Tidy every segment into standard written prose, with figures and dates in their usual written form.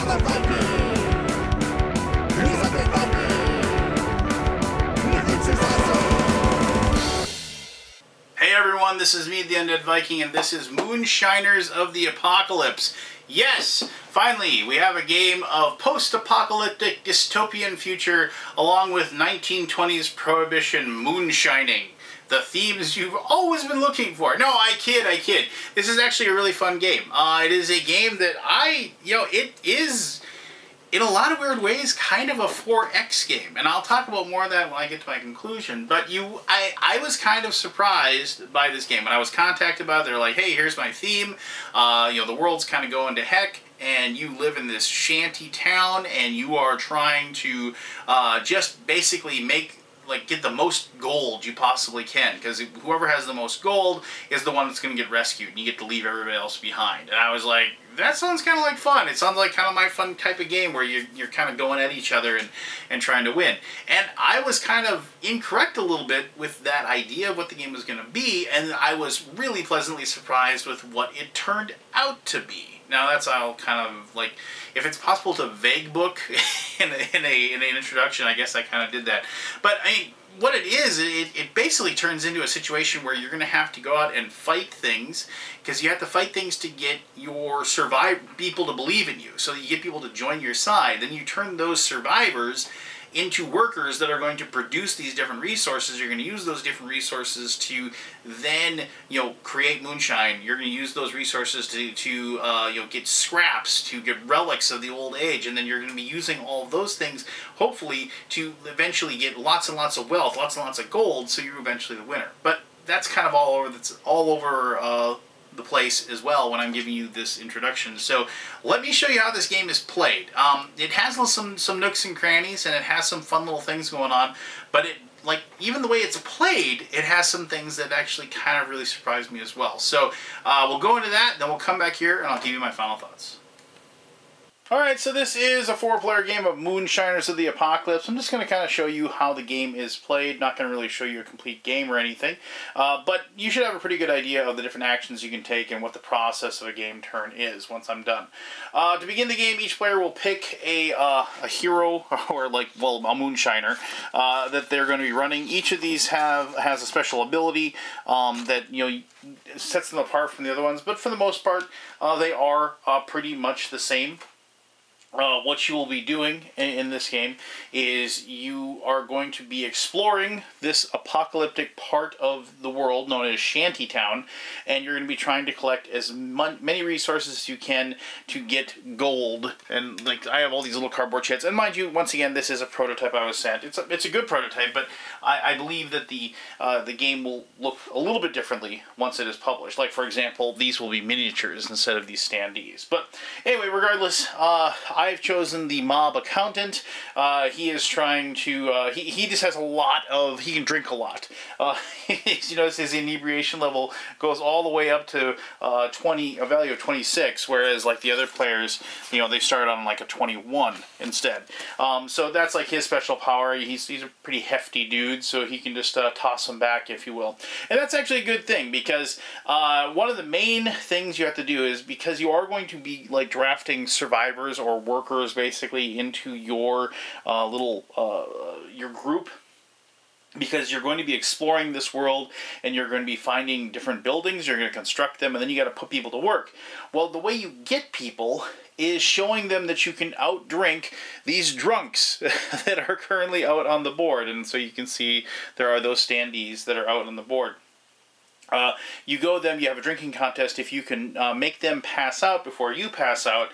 Hey everyone, this is me, the Undead Viking, and this is Moonshiners of the Apocalypse. Yes, finally, we have a game of post-apocalyptic dystopian future along with 1920s prohibition moonshining. The themes you've always been looking for. No, I kid. This is actually a really fun game. It is a game that it is, in a lot of weird ways, kind of a 4X game. And I'll talk about more of that when I get to my conclusion. But I was kind of surprised by this game. When I was contacted by it, they're like, hey, here's my theme. The world's kind of going to heck, and you live in this shanty town, and you are trying to just basically get the most gold you possibly can, because whoever has the most gold is the one that's going to get rescued, and you get to leave everybody else behind. And I was like, that sounds kind of like fun. It sounds like kind of my fun type of game where you're kind of going at each other and trying to win. And I was kind of incorrect a little bit with that idea of what the game was going to be, and I was really pleasantly surprised with what it turned out to be. Now that's all kind of like, if it's possible to vague book in an introduction, I guess I kind of did that. But I mean, what it is, it basically turns into a situation where you're going to have to go out and fight things, because you have to fight things to get your people to believe in you, so that you get people to join your side. Then you turn those survivors into workers that are going to produce these different resources. You're going to use those different resources to then, create moonshine. You're going to use those resources to get scraps, to get relics of the old age, and then you're going to be using all of those things, hopefully, to eventually get lots and lots of wealth, lots and lots of gold, so you're eventually the winner. But that's kind of all over the place as well when I'm giving you this introduction. So let me show you how this game is played. It has some nooks and crannies, and it has some fun little things going on, but even the way it's played, it has some things that actually kind of really surprised me as well. So we'll go into that, then we'll come back here, and I'll give you my final thoughts. Alright, so this is a 4-player game of Moonshiners of the Apocalypse. I'm just going to kind of show you how the game is played. Not going to really show you a complete game or anything. But you should have a pretty good idea of the different actions you can take and what the process of a game turn is once I'm done. To begin the game, each player will pick a hero, or a moonshiner, that they're going to be running. Each of these has a special ability that sets them apart from the other ones. But for the most part, they are pretty much the same. What you will be doing in this game is you are going to be exploring this apocalyptic part of the world known as Shantytown, and you're going to be trying to collect as many resources as you can to get gold. And I have all these little cardboard sheds, and mind you, once again, this is a prototype I was sent. It's a good prototype, but I believe that the game will look a little bit differently once it is published. Like, for example, these will be miniatures instead of these standees. But anyway, regardless, I've chosen the mob accountant. He is trying to, he just has a lot of, he can drink a lot. His inebriation level goes all the way up to a value of 26, whereas the other players, they start on a 21 instead. So that's his special power. He's a pretty hefty dude, so he can just toss him back, if you will. And that's actually a good thing, because one of the main things you have to do is, because you are going to be drafting survivors or workers basically into your your group, because you're going to be exploring this world and you're going to be finding different buildings, you're going to construct them, and then you got to put people to work. Well, the way you get people is showing them that you can outdrink these drunks that are currently out on the board. And so you can see there are those standees that are out on the board. You have a drinking contest. If you can make them pass out before you pass out,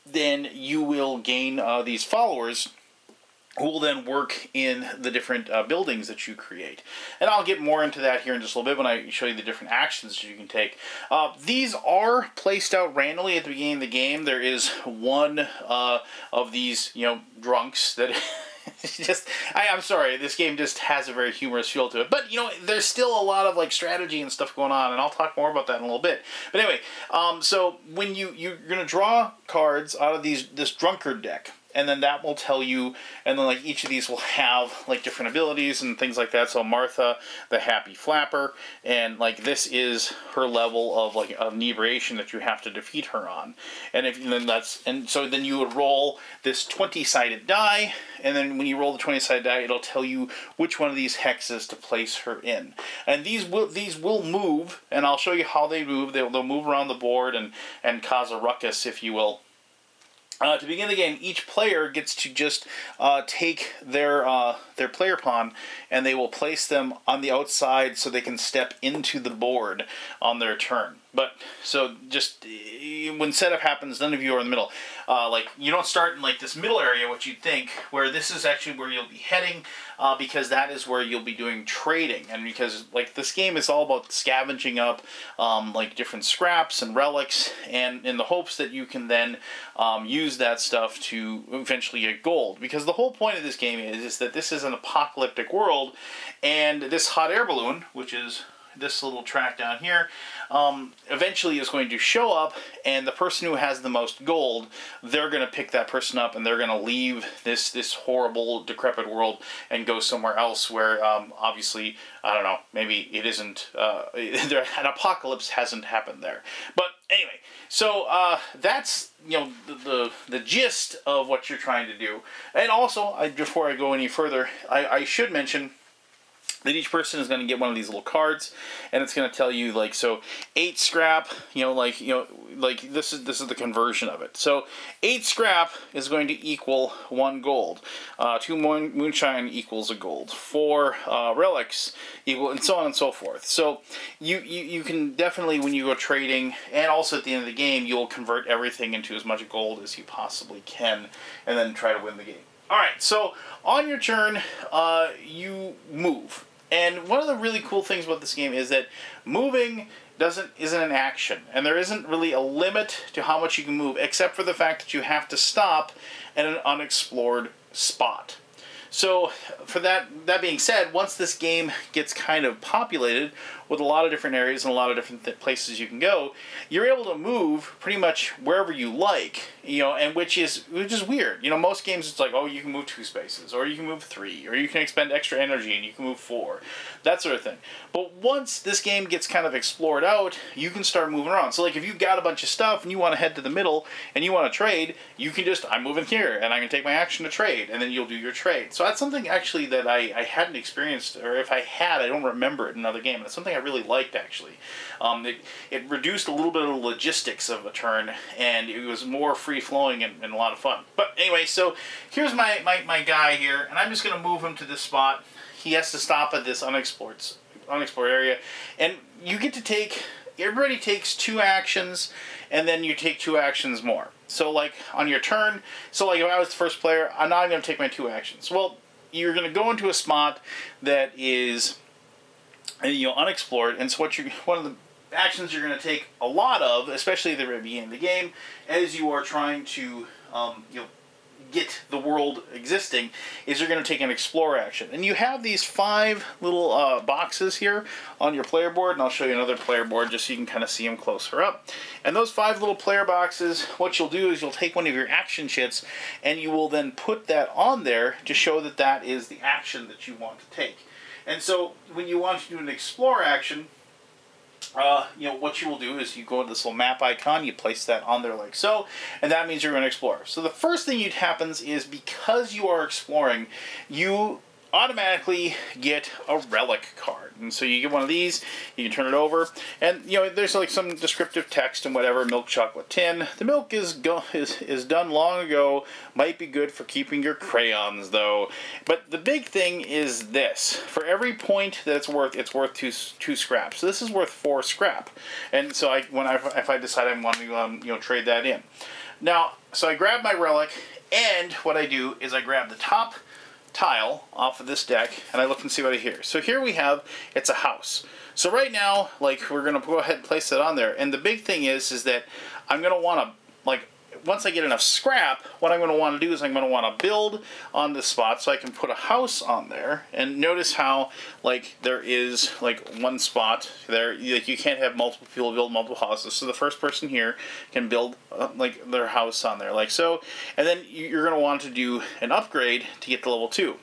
then you will gain these followers who will then work in the different buildings that you create. And I'll get more into that here in just a little bit when I show you the different actions that you can take. These are placed out randomly at the beginning of the game. There is one of these, drunks that... I'm sorry, this game just has a very humorous feel to it. But, there's still a lot of, strategy and stuff going on, and I'll talk more about that in a little bit. But anyway, so when you're going to draw cards out of this drunkard deck, and then that will tell you, and then like each of these will have like different abilities and things like that. So Martha, the happy flapper, and like this is her level of like inebriation that you have to defeat her on. And if then so then you would roll this 20-sided die, and then when you roll the 20-sided die, it'll tell you which one of these hexes to place her in. And these will move, and I'll show you how they move. They'll move around the board and cause a ruckus, if you will. To begin the game, each player gets to just take their player pawn, and they will place them on the outside so they can step into the board on their turn. But, so, just, when setup happens, none of you are in the middle. Like, you don't start in, like, this middle area, what you'd think, where this is actually where you'll be heading, because that is where you'll be doing trading. And because, like, this game is all about scavenging up, like, different scraps and relics, and in the hopes that you can then use that stuff to eventually get gold. Because the whole point of this game is that this is an apocalyptic world, and this hot air balloon, which is this little track down here, eventually is going to show up, and the person who has the most gold, they're going to pick that person up, and they're going to leave this horrible, decrepit world and go somewhere else where, obviously, I don't know, maybe it isn't, an apocalypse hasn't happened there. But anyway, so that's, you know, the gist of what you're trying to do. And also, before I go any further, I should mention that each person is going to get one of these little cards, and it's going to tell you, like, so 8 scrap, like this is the conversion of it. So 8 scrap is going to equal 1 gold. 2 moonshine equals a gold. 4 relics equal, and so on and so forth. So you can definitely, when you go trading, and also at the end of the game, you'll convert everything into as much gold as you possibly can, and then try to win the game. Alright, so on your turn, you move. And one of the really cool things about this game is that moving isn't an action, and there isn't really a limit to how much you can move, except for the fact that you have to stop at an unexplored spot. So, for that being said, once this game gets kind of populated with a lot of different areas and a lot of different places you can go, you're able to move pretty much wherever you like, and which is weird. Most games it's like, oh, you can move 2 spaces, or you can move 3, or you can expend extra energy and you can move 4, that sort of thing. But once this game gets kind of explored out, you can start moving around. So like if you've got a bunch of stuff and you want to head to the middle and you want to trade, you can just, I'm moving here and I can take my action to trade, and then you'll do your trade. So that's something actually that I hadn't experienced, or if I had, I don't remember it in another game. It's something I really liked, actually. It reduced a little bit of the logistics of a turn, and it was more free-flowing and a lot of fun. But anyway, so here's my guy here, and I'm just going to move him to this spot. He has to stop at this unexplored area, and you get to take, everybody takes 2 actions, and then you take 2 actions more. So like on your turn, so like if I was the first player, I'm not going to take my 2 actions. Well, you're going to go into a spot that is unexplored, and so one of the actions you're going to take a lot of, especially at the very beginning of the game, as you are trying to get the world existing, is you're going to take an explore action. And you have these 5 little boxes here on your player board, and I'll show you another player board just so you can kind of see them closer up. And those 5 little player boxes, what you'll do is you'll take one of your action chits, and you will then put that on there to show that that is the action that you want to take. And so when you want to do an explore action, what you will do is you go to this little map icon, you place that on there like so, and that means you're going to explore. So the first thing that happens is, because you are exploring, you automatically get a relic card. And so you get one of these, you can turn it over, and there's like some descriptive text and whatever. Milk chocolate tin. The milk is done long ago. Might be good for keeping your crayons though. But the big thing is this: for every point that it's worth 2 scrap. So this is worth 4 scrap. And so if I decide I want to trade that in. Now, so I grab my relic, and what I do is I grab the top tile off of this deck, and I look and see what I hear. So here we have, it's a house. So right now, like, we're going to go ahead and place that on there, and the big thing is that I'm going to want to, like, once I get enough scrap, what I'm going to want to do is I'm going to want to build on this spot so I can put a house on there. And notice how, like, there is, like, one spot there. Like, you can't have multiple people build multiple houses. So the first person here can build, like, their house on there, like so. And then you're going to want to do an upgrade to get to level 2.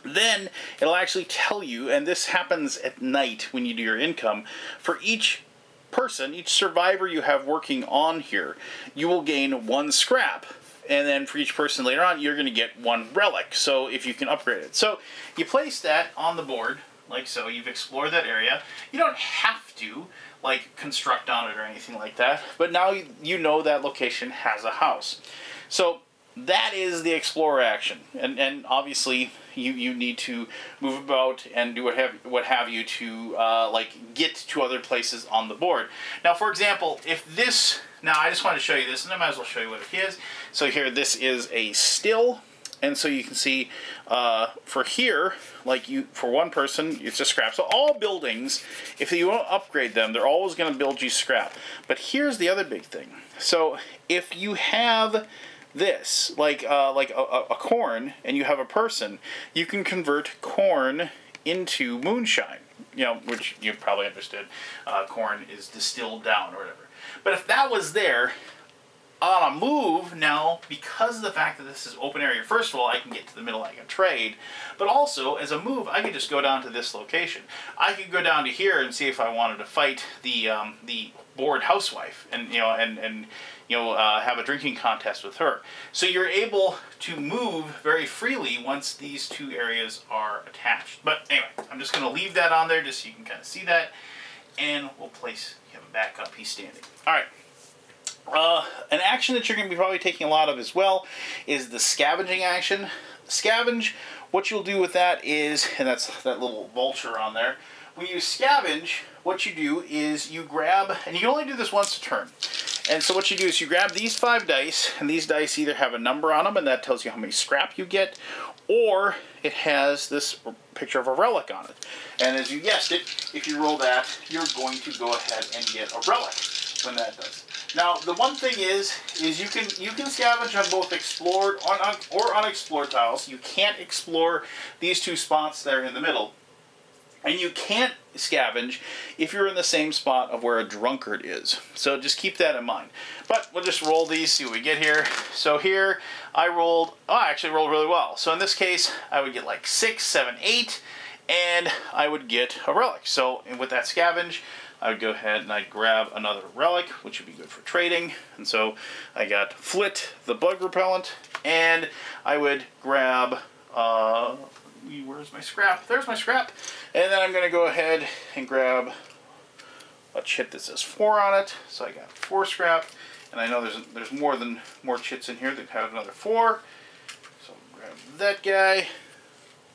Then it'll actually tell you, and this happens at night when you do your income, for each person, each survivor you have working on here, you will gain 1 scrap. And then for each person later on, you're going to get 1 relic, so if you can upgrade it. So you place that on the board, like so. You've explored that area. You don't have to, like, construct on it or anything like that, but now you know that location has a house. So that is the explorer action, and obviously you need to move about and do what have you to like get to other places on the board. Now, for example, if this, now I just want to show you this, and I might as well show you what it is. So here, this is a still, and so you can see for here, like for one person, it's just scrap. So all buildings, if you want to upgrade them, they're always going to build you scrap. But here's the other big thing. So if you have this, like a corn, and you have a person, you can convert corn into moonshine, you know, which you've probably understood. Corn is distilled down or whatever. But if that was there, on a move now, because of the fact that this is open area, first of all, I can get to the middle, I can trade, but also, as a move, I can just go down to this location. I could go down to here and see if I wanted to fight the bored housewife, and have a drinking contest with her. So you're able to move very freely once these 2 areas are attached. But anyway, I'm just going to leave that on there just so you can kind of see that, and we'll place him back up. He's standing. All right. An action that you're going to be probably taking a lot of as well is the scavenging action. Scavenge, what you'll do with that is, and that's that little vulture on there, when you scavenge, what you do is you grab, and you can only do this once a turn. And so what you do is you grab these 5 dice, and these dice either have a number on them, and that tells you how many scrap you get, or it has this picture of a relic on it. And as you guessed it, if you roll that, you're going to go ahead and get a relic when that does. Now, the one thing is you can scavenge on both explored or unexplored tiles. You can't explore these 2 spots there in the middle. And you can't scavenge if you're in the same spot of where a drunkard is. So just keep that in mind. But we'll just roll these, see what we get here. So here, I actually rolled really well. So in this case, I would get like 6, 7, 8, and I would get a relic. So with that scavenge, I would go ahead and I'd grab another relic, which would be good for trading. And so I got Flit, the bug repellent, and I would grab, where's my scrap? There's my scrap. And then I'm going to go ahead and grab a chit that says 4 on it. So I got 4 scrap, and I know there's more chits in here that have another 4. So I'll grab that guy,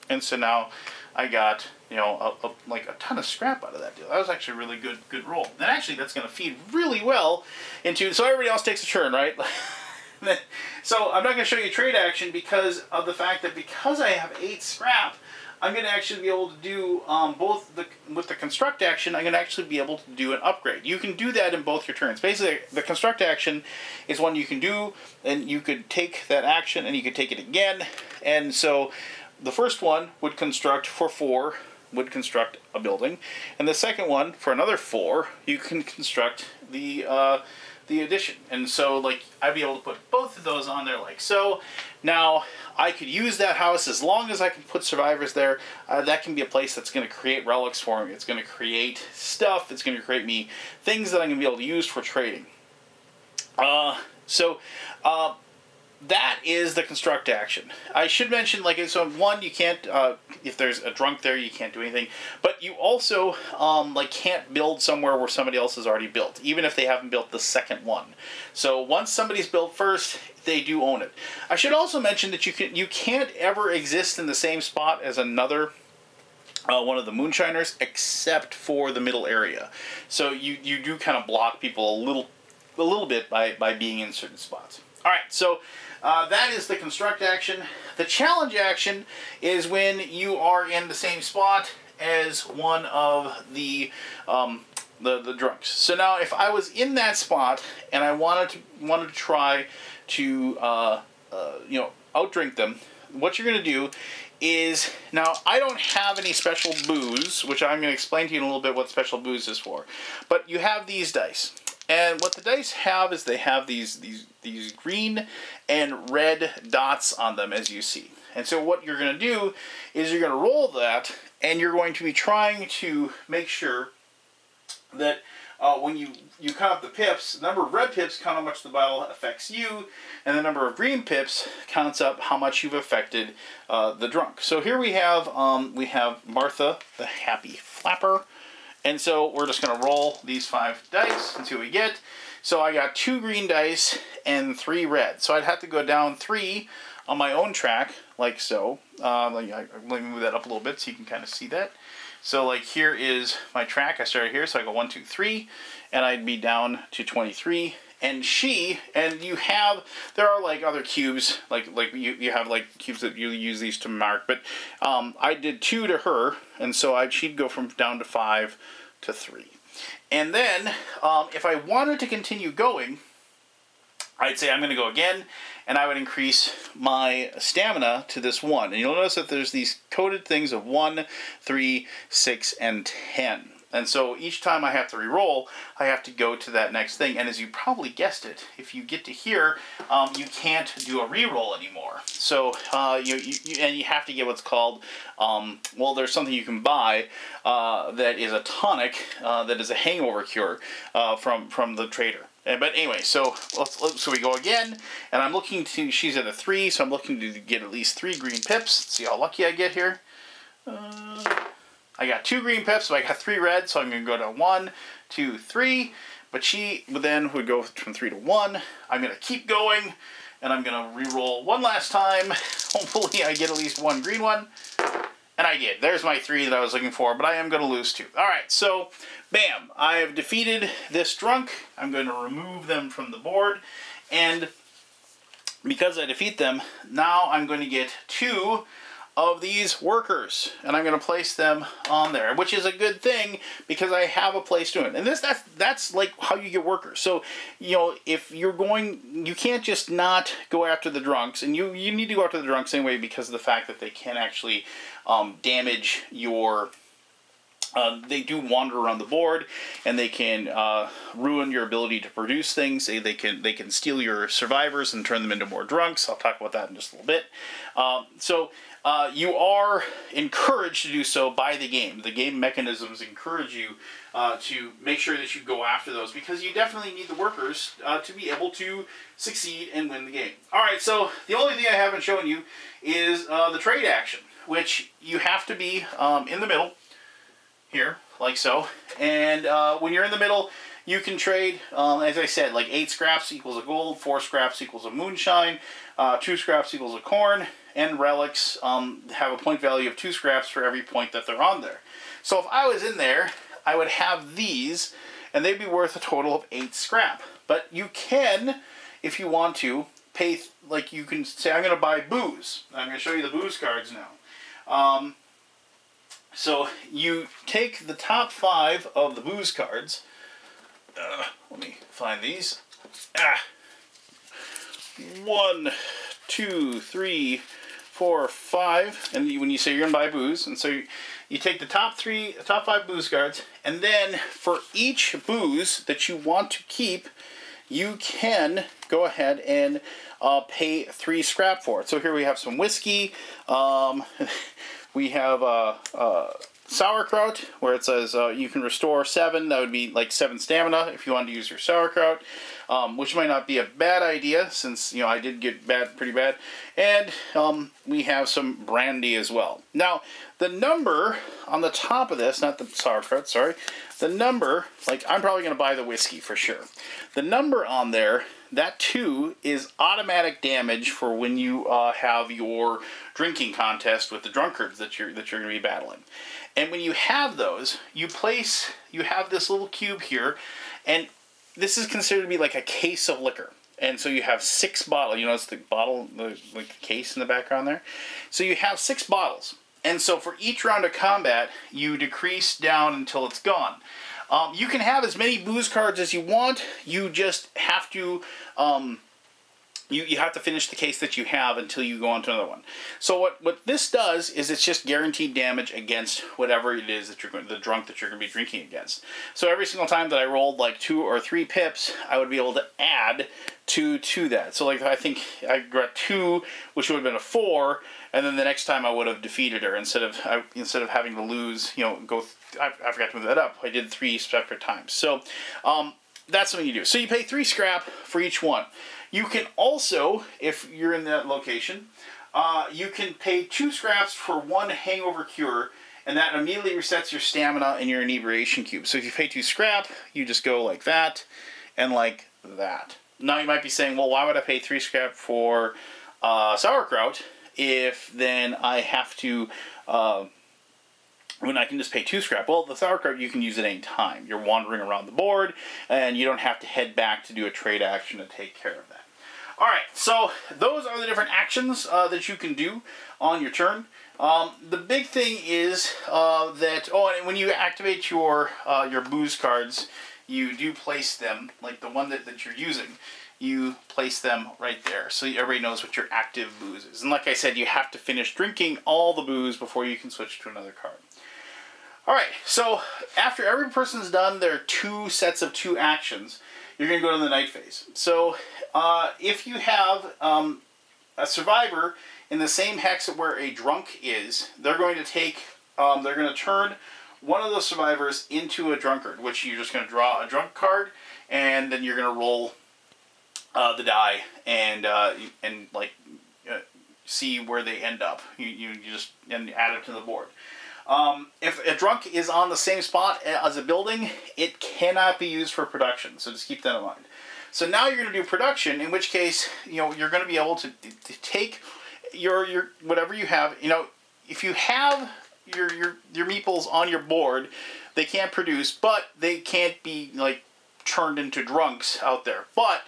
and so now I got, you know, like a ton of scrap out of that deal. That was actually a really good roll. And actually, that's going to feed really well into, so everybody else takes a turn, right? So I'm not going to show you trade action because of the fact that because I have 8 scrap, I'm going to actually be able to do with the construct action, I'm going to actually be able to do an upgrade. You can do that in both your turns. Basically, the construct action is one you can do, and you could take that action and you could take it again. And so the first one would construct for 4, would construct a building, and the second one for another 4, you can construct the addition. And so, like, I'd be able to put both of those on there like so. Now, I could use that house as long as I can put survivors there. That can be a place that's going to create relics for me. It's going to create stuff. It's going to create me things that I'm going to be able to use for trading. That is the construct action. I should mention, like, so one, you can't, if there's a drunk there, you can't do anything. But you also, like, can't build somewhere where somebody else has already built, even if they haven't built the second one. So once somebody's built first, they do own it. I should also mention that you can't ever exist in the same spot as another one of the Moonshiners, except for the middle area. So you do kind of block people a little bit by being in certain spots. All right, so that is the construct action. The challenge action is when you are in the same spot as one of the the drunks. So now, if I was in that spot and I wanted to try to you know, outdrink them, what you're going to do is, now I don't have any special booze, which I'm going to explain to you in a little bit what special booze is for. But you have these dice, and what the dice have is they have these green and red dots on them, as you see. And so what you're going to do is you're going to roll that, and you're going to be trying to make sure that when you count up the pips, the number of red pips count how much the bottle affects you, and the number of green pips counts up how much you've affected the drunk. So here we have Martha, the happy flapper, and so we're just going to roll these 5 dice and see what we get. So I got 2 green dice and 3 red. So I'd have to go down 3 on my own track, like so. Let me move that up a little bit so you can kind of see that. So like here is my track. I started here, so I go 1, 2, 3, and I'd be down to 23. And you have, there are like other cubes, like you have like cubes that you use these to mark, but I did 2 to her, and so she'd go from down to 5 to 3. And then if I wanted to continue going, I'd say I'm going to go again, and I would increase my stamina to this 1. And you'll notice that there's these coded things of 1, 3, 6, and 10. And so each time I have to re-roll, I have to go to that next thing. And as you probably guessed it, if you get to here, you can't do a re-roll anymore. So you have to get what's called, well, there's something you can buy that is a tonic that is a hangover cure from the trader. But anyway, so we go again, and I'm looking to, she's at a 3, so I'm looking to get at least 3 green pips. Let's see how lucky I get here. I got 2 green pips, so I got 3 red, so I'm going to go to 1, 2, 3. But she then would go from 3 to 1. I'm going to keep going, and I'm going to re-roll one last time. Hopefully I get at least 1 green one. And I did. There's my 3 that I was looking for, but I am going to lose 2. Alright, so, bam. I have defeated this drunk. I'm going to remove them from the board. And because I defeat them, now I'm going to get 2 of these workers, and I'm going to place them on there, which is a good thing because I have a place to it. And that's like how you get workers. So, you know, if you're going, you can't just not go after the drunks, and you need to go after the drunks anyway because of the fact that they can actually damage your. They do wander around the board, and they can ruin your ability to produce things. They can steal your survivors and turn them into more drunks. I'll talk about that in just a little bit. You are encouraged to do so by the game. The game mechanisms encourage you to make sure that you go after those because you definitely need the workers to be able to succeed and win the game. Alright, so the only thing I haven't shown you is the trade action, which you have to be in the middle. Here, like so, and when you're in the middle, you can trade, as I said, like 8 scraps equals a gold, 4 scraps equals a moonshine, 2 scraps equals a corn, and relics have a point value of 2 scraps for every point that they're on there. So if I was in there, I would have these, and they'd be worth a total of 8 scrap. But you can, if you want to, pay, like you can say, I'm going to buy booze. I'm going to show you the booze cards now. So you take the top 5 of the booze cards. Let me find these. 1, 2, 3, 4, 5. And when you say you're going to buy booze, and so you take the top 5 booze cards, and then for each booze that you want to keep, you can go ahead and pay 3 scrap for it. So here we have some whiskey. We have sauerkraut, where it says you can restore 7. That would be like 7 stamina if you wanted to use your sauerkraut, which might not be a bad idea since, you know, I did get pretty bad. And we have some brandy as well. Now, the number on the top of this, not the sauerkraut, sorry, the number, like I'm probably going to buy the whiskey for sure. The number on there, that 2 is automatic damage for when you have your drinking contest with the drunkards that you're going to be battling. And when you have those, you have this little cube here, and this is considered to be like a case of liquor. And so you have 6 bottles. You notice the bottle, like the case in the background there? So you have 6 bottles. And so for each round of combat, you decrease down until it's gone. You can have as many booze cards as you want. You just have to you have to finish the case that you have until you go on to another one. So what this does is it's just guaranteed damage against whatever it is that you're going, the drunk that you're going to be drinking against. So every single time that I rolled like 2 or 3 pips, I would be able to add 2 to that. So like I think I got 2, which would have been a 4, and then the next time I would have defeated her instead of having to lose. I forgot to move that up. I did 3 separate times. So that's something you do. So you pay 3 scrap for each one. You can also, if you're in that location, you can pay 2 scraps for 1 hangover cure, and that immediately resets your stamina and your inebriation cube. So if you pay 2 scrap, you just go like that and like that. Now you might be saying, well, why would I pay 3 scrap for sauerkraut if then I have to, when I can just pay 2 scrap? Well, the sauerkraut you can use at any time. You're wandering around the board, and you don't have to head back to do a trade action to take care of that. Alright, so those are the different actions that you can do on your turn. The big thing is that, and when you activate your booze cards, you do place them, like the one that you're using, you place them right there so everybody knows what your active booze is. And like I said, you have to finish drinking all the booze before you can switch to another card. Alright, so after every person's done their 2 sets of 2 actions, you're going to go to the night phase. So if you have a survivor in the same hex where a drunk is, they're going to turn one of those survivors into a drunkard, which you're just going to draw a drunk card, and then you're going to roll the die and see where they end up. You just add it to the board. If a drunk is on the same spot as a building, it cannot be used for production, so just keep that in mind. So now you're going to do production, in which case, you're going to be able to take your whatever you have. If you have your meeples on your board, they can't produce, but they can't be like turned into drunks out there. But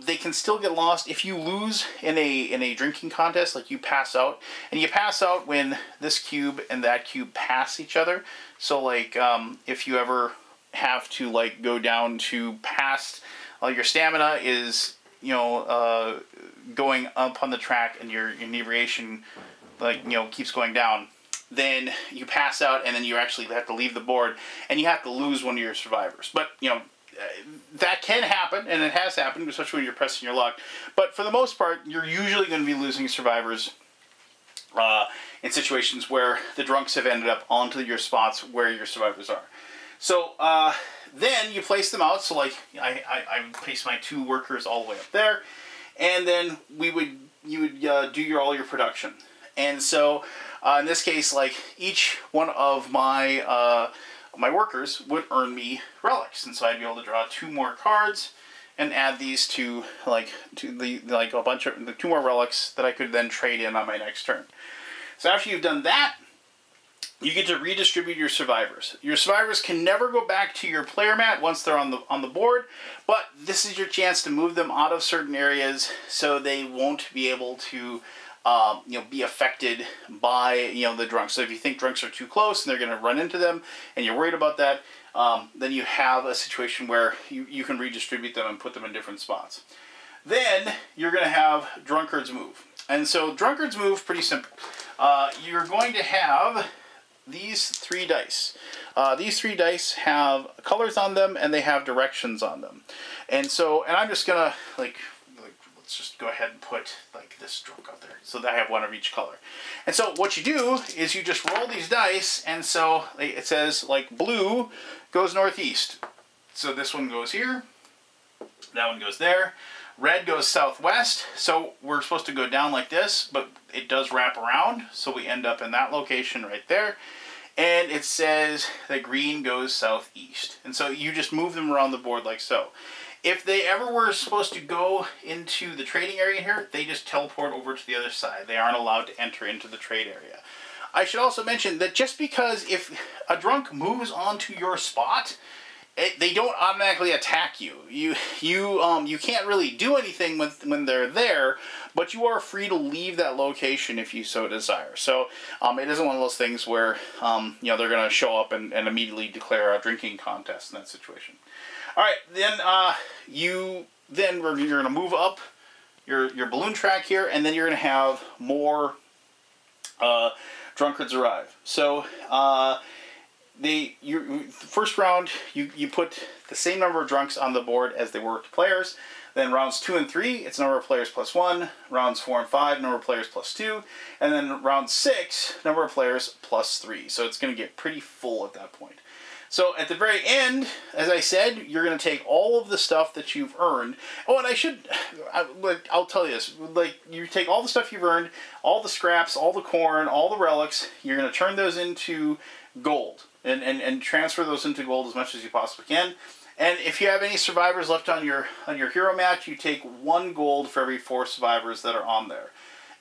they can still get lost if you lose in a drinking contest. Like you pass out, and you pass out when this cube and that cube pass each other. So like if you ever have to like go down to past, your stamina is going up on the track, and your inebriation keeps going down, then you pass out, and then you actually have to leave the board, and you have to lose one of your survivors. But that can happen, and it has happened, especially when you're pressing your luck. But for the most part, you're usually going to be losing survivors in situations where the drunks have ended up onto your spots where your survivors are. So then you place them out. So like I place my 2 workers all the way up there, and then you would do all your production. And so in this case, like each one of my my workers would earn me relics, and so I'd be able to draw 2 more cards and add these to a bunch of the 2 more relics that I could then trade in on my next turn. So after you've done that, you get to redistribute your survivors. Your survivors can never go back to your player mat once they're on the board, but this is your chance to move them out of certain areas so they won't be able to be affected by the drunks. So if you think drunks are too close and they're going to run into them, and you're worried about that, then you have a situation where you can redistribute them and put them in different spots. Then you're going to have Drunkards Move. And so Drunkards Move, pretty simple. You're going to have these 3 dice. These 3 dice have colors on them, and they have directions on them. And I'm just going to let's just go ahead and put like this drunk out there so that I have 1 of each color. And so what you do is you just roll these dice, and so it says like blue goes northeast. So this one goes here, that one goes there. Red goes southwest, so we're supposed to go down like this, but it does wrap around, so we end up in that location right there. And it says that green goes southeast. And so you just move them around the board like so. If they ever were supposed to go into the trading area here, they just teleport over to the other side. They aren't allowed to enter into the trade area. I should also mention that just because if a drunk moves onto your spot, they don't automatically attack you. You can't really do anything when they're there, but you are free to leave that location if you so desire. So it isn't one of those things where you know, they're going to show up and immediately declare a drinking contest in that situation. All right, then you're going to move up your balloon track here, and then you're going to have more drunkards arrive. So first round, you put the same number of drunks on the board as they were to players. Then rounds 2 and 3, it's number of players plus 1. Rounds 4 and 5, number of players plus 2. And then round 6, number of players plus 3. So it's going to get pretty full at that point. So at the very end, as I said, you're going to take all of the stuff that you've earned. Oh, and I'll tell you this. Like, you take all the stuff you've earned, all the scraps, all the corn, all the relics. You're going to turn those into gold and transfer those into gold as much as you possibly can. And if you have any survivors left on your hero match, you take 1 gold for every 4 survivors that are on there.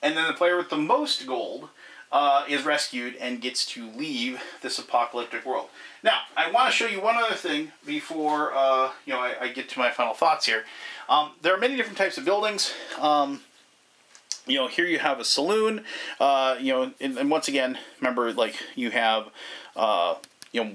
And then the player with the most gold is rescued and gets to leave this apocalyptic world. Now, I want to show you one other thing before you know, I get to my final thoughts here. There are many different types of buildings. You know, here you have a saloon. You know, and once again, remember, like, you have you know,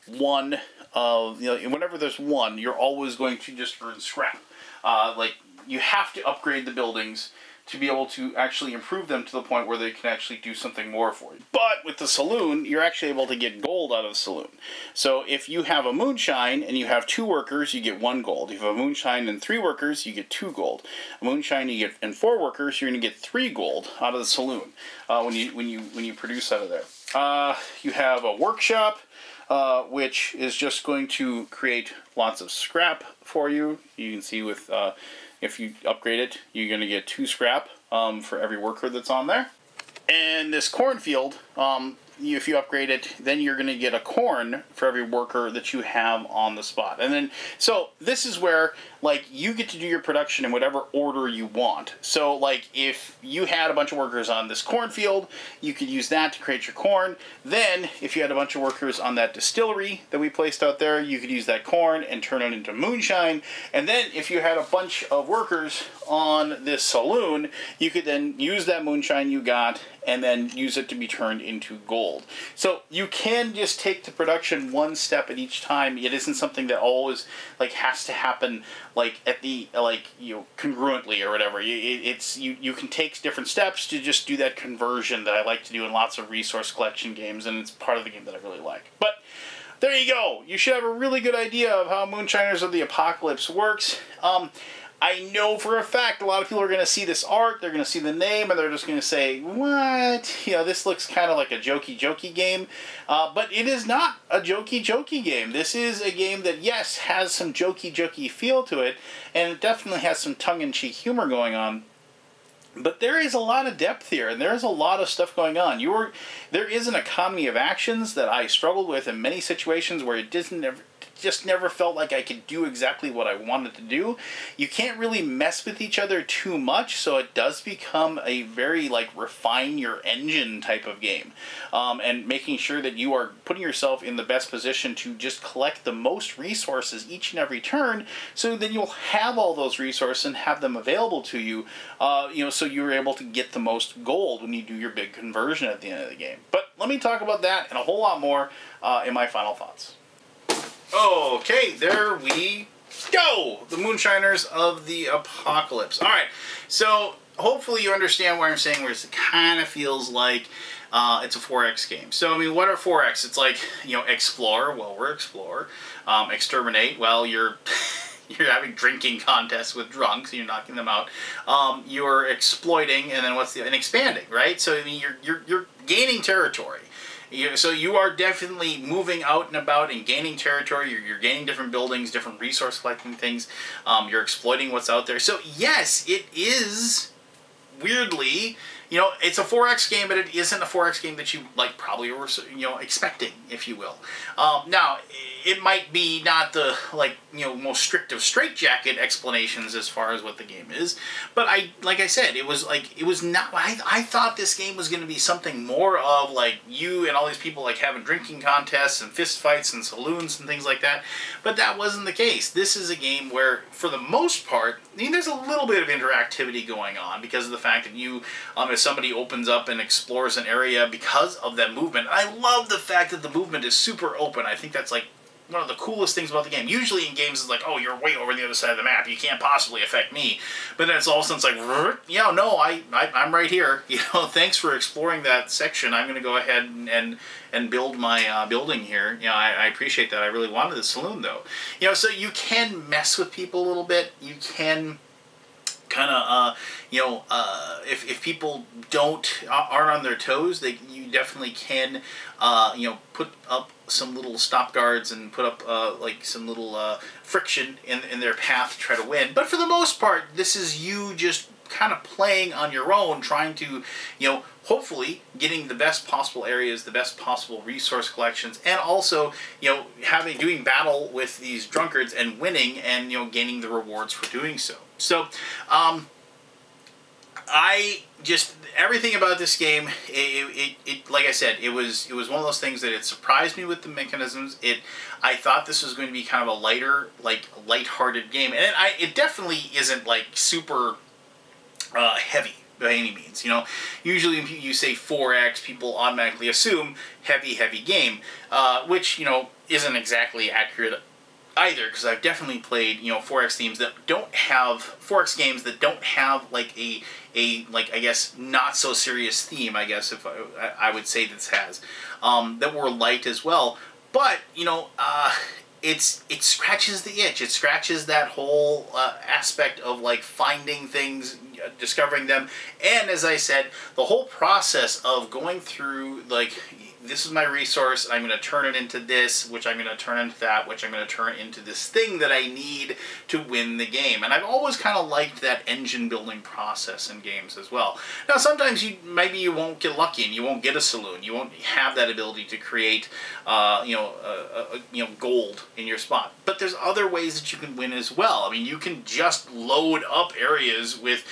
one of, you know, whenever there's one, you're always going to just earn scrap. Like, you have to upgrade the buildings to be able to actually improve them to the point where they can actually do something more for you. But with the saloon, you're actually able to get gold out of the saloon. So if you have a moonshine and you have 2 workers, you get 1 gold. If you have a moonshine and 3 workers, you get 2 gold. A moonshine you get and 4 workers, you're going to get 3 gold out of the saloon when you produce out of there. You have a workshop, which is just going to create lots of scrap for you. You can see with if you upgrade it, you're going to get 2 scrap for every worker that's on there. And this cornfield, if you upgrade it, then you're going to get a corn for every worker that you have on the spot. And then, so this is where, like, you get to do your production in whatever order you want. So, like, if you had a bunch of workers on this cornfield, you could use that to create your corn. Then, if you had a bunch of workers on that distillery that we placed out there, you could use that corn and turn it into moonshine. And then, if you had a bunch of workers on this saloon, you could then use that moonshine you got and then use it to be turned into gold. So you can just take the production one step at each time. It isn't something that always, like, has to happen, like, at the, like, you know, congruently or whatever. You can take different steps to just do that conversion that I like to do in lots of resource collection games, and it's part of the game that I really like. But there you go. You should have a really good idea of how Moonshiners of the Apocalypse works. I know for a fact a lot of people are going to see this art, they're going to see the name, and they're just going to say, what? You know, this looks kind of like a jokey game. But it is not a jokey game. This is a game that, yes, has some jokey feel to it, and it definitely has some tongue-in-cheek humor going on. But there is a lot of depth here, and there is a lot of stuff going on. There is an economy of actions that I struggled with in many situations where it just never felt like I could do exactly what I wanted to do. You can't really mess with each other too much, so it does become a very, like, refine your engine type of game. And making sure that you are putting yourself in the best position to just collect the most resources each and every turn, so then you'll have all those resources and have them available to you, you know, so you're able to get the most gold when you do your big conversion at the end of the game. But let me talk about that and a whole lot more in my final thoughts. Okay, there we go! The Moonshiners of the Apocalypse. Alright, so hopefully you understand what I'm saying, where it kind of feels like it's a 4X game. So, I mean, what are 4X? It's like, you know, explore, well, we're explore. Exterminate, well, you're having drinking contests with drunks, and you're knocking them out. You're exploiting, and then and expanding, right? So, I mean, you're gaining territory. So you are definitely moving out and about and gaining territory. You're gaining different buildings, different resource collecting things. You're exploiting what's out there. So yes, it is weirdly you know, it's a 4X game, but it isn't a 4X game that you, like, probably were, you know, expecting, if you will. Now, it might be not the, like, you know, most strict of straitjacket explanations as far as what the game is, but like I said, it was not, I thought this game was going to be something more of, like, you and all these people, like, having drinking contests and fist fights and saloons and things like that, but that wasn't the case. This is a game where, for the most part, I mean, there's a little bit of interactivity going on because of the fact that you, if somebody opens up and explores an area because of that movement. I love the fact that the movement is super open. I think that's, like, one of the coolest things about the game. Usually in games it's like, oh, you're way over the other side of the map, you can't possibly affect me. But then it's all of a sudden it's like, yeah, no, I'm right here. You know, thanks for exploring that section. I'm going to go ahead and build my building here. You know, I appreciate that. I really wanted the saloon, though. You know, so you can mess with people a little bit. You can kind of, you know, if people aren't on their toes, you definitely can, you know, put up some little stop guards and put up like some little friction in their path to try to win. But for the most part, this is you just kind of playing on your own, trying to, you know, hopefully getting the best possible areas, the best possible resource collections, and also, you know, doing battle with these drunkards and winning and, you know, gaining the rewards for doing so. So, everything about this game, it like I said, it was one of those things that it surprised me with the mechanisms. I thought this was going to be kind of a lighter, like, lighthearted game, and it definitely isn't, like, super heavy by any means. You know, usually if you say 4X, people automatically assume heavy game, which, you know, isn't exactly accurate either, because I've definitely played, you know, 4X games that don't have like a like, I guess, not so serious theme, I guess, if I would say this has, that were light as well. But, you know, it scratches the itch. It scratches that whole aspect of, like, finding things, discovering them, and, as I said, the whole process of going through, like, this is my resource, and I'm going to turn it into this, which I'm going to turn into that, which I'm going to turn into this thing that I need to win the game. And I've always kind of liked that engine building process in games as well. Now, sometimes maybe you won't get lucky and you won't get a saloon. You won't have that ability to create, you know, gold in your spot. But there's other ways that you can win as well. I mean, you can just load up areas with,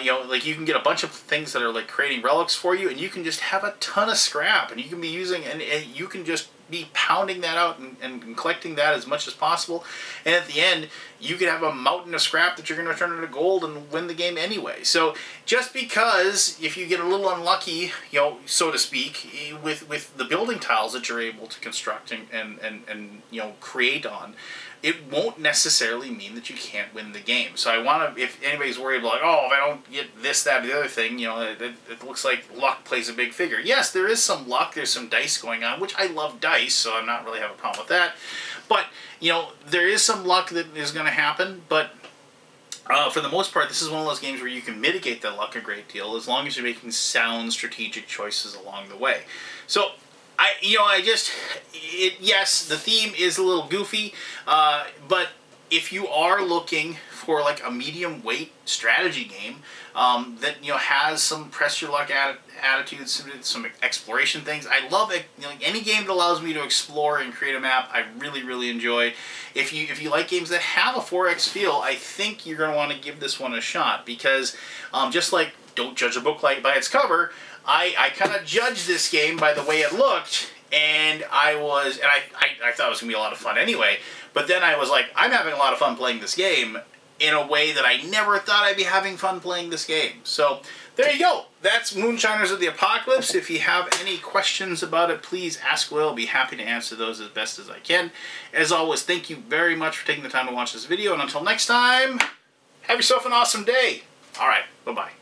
you know, like, you can get a bunch of things that are, like, creating relics for you, and you can just have a ton of scrap, and you can be using, and you can just be pounding that out and collecting that as much as possible, and at the end you could have a mountain of scrap that you're going to turn into gold and win the game anyway. So just because if you get a little unlucky, you know, so to speak, with the building tiles that you're able to construct and you know, create on, it won't necessarily mean that you can't win the game. So I want to, if anybody's worried about, like, oh, if I don't get this, that, or the other thing, you know, it looks like luck plays a big figure. Yes, there is some luck, there's some dice going on, which I love dice, so I'm not really having a problem with that. But, you know, there is some luck that is going to happen, but for the most part, this is one of those games where you can mitigate that luck a great deal as long as you're making sound strategic choices along the way. So, yes, the theme is a little goofy, but if you are looking for, like, a medium weight strategy game that, you know, has some press your luck attitudes, some exploration things, I love it. You know, any game that allows me to explore and create a map, I really, really enjoy. If you like games that have a 4X feel, I think you're going to want to give this one a shot, because just like don't judge a book by its cover, I kind of judged this game by the way it looked, and I thought it was going to be a lot of fun anyway, but then I was like, I'm having a lot of fun playing this game in a way that I never thought I'd be having fun playing this game. So, there you go. That's Moonshiners of the Apocalypse. If you have any questions about it, please ask Will. I'll be happy to answer those as best as I can. As always, thank you very much for taking the time to watch this video, and until next time, have yourself an awesome day. Alright, bye-bye.